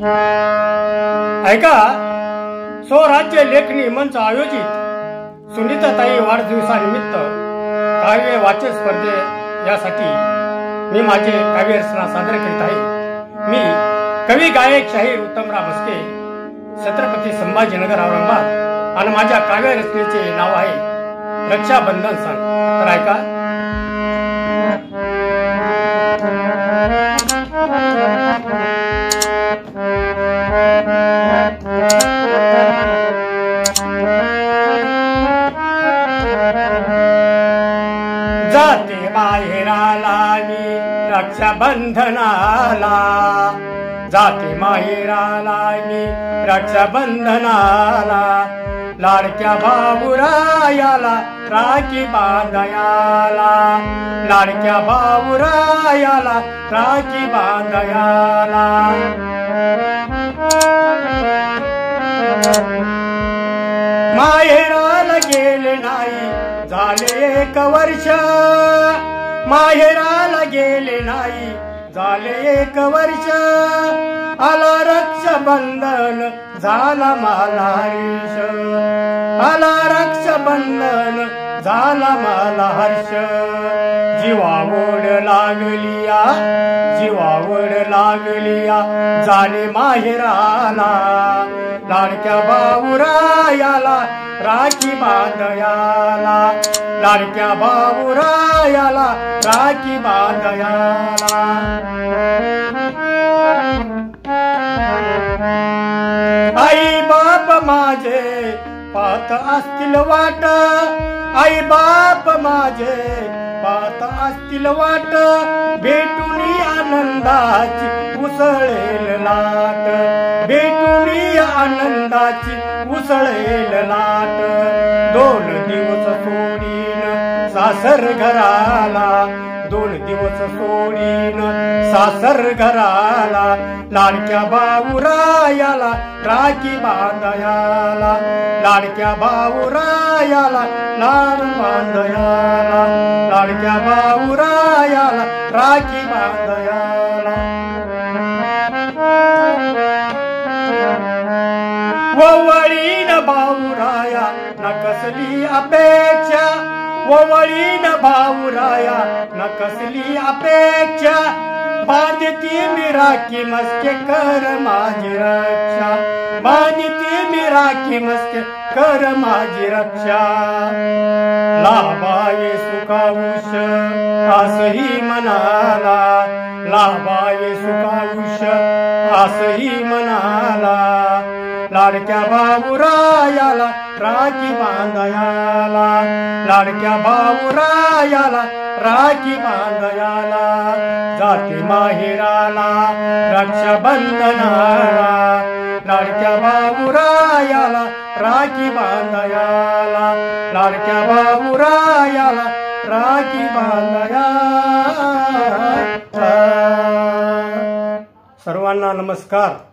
ऐका, स्वराज्य लेखनी मंच आयोजित सुनीताताई वाढदिवसानिमित्त काव्य वाचन स्पर्धे यासाठी मी माझे काव्य रचना सादर करीत आहे। मी कवी गायक शाहीर उत्तमराव भस्के, छत्रपती संभाजीनगर औरंगाबाद आणि माझ्या काव्य रचनेचे नाव आहे रक्षाबंधन सण। तर ऐका, जाते माहेराला मी रक्षाबंधनाला, जाते माहेराला मी रक्षाबंधनाला, लाडक्या बाबूरायाला राखी बांधायाला, लाडक्या बाबूरायाला राखी बांधायाला। माहेराला गेले नाही झाले 1 वर्ष, माहेराला गेले नाही झाले 1 वर्ष, आला रक्षाबंधन झाला मला हर्ष, आला रक्षाबंधन झाला मला हर्ष। जीवावड लागलिया, जीवावड लागलिया जाणे माहेराला, लाडक्या बाबूरायाला राखी बांधायाला, लाडक्या बाबूरायाला राखी बांधायाला। आई बाप माझे पाहत असतील वाट, आई बाप माझे पाहत असतील वाट, भेटून आनंदाची उसळेल लाट, भेटून आनंदाची उसळेल लाट। 2 दिवस सोडीन सासर घराला, 2 दिवस सोडीन सासर घराला, लाडक्या बाबूरायाला राखी बांधायाला, लाडक्या बाबूरायाला लाड बांधायाला, लाडक्या बाबूरायाला राखी बांधायाला। वळीन बाबूराया न कसली अपेक्षा, वळीन बाबूराया न कसली अपेक्षा, बांधती मी राखी मस्के कर माझी रक्षा, बांधती मी राखी मस्के कर माझी रक्षा। लाभाये सुखाउष असही मनाला, लाभाये सुखाउष असही मनाला, लाडक्या बाबूरायाला राखी बांधायाला, लाडक्या बाबूरायाला राखी बांधायाला। जाते माहेराला रक्षाबंधनाला, लाडक्या बाबूरायाला राखी बांधायाला, लाडक्या बाबूरायाला राखी बांधायाला। सर्वांना नमस्कार।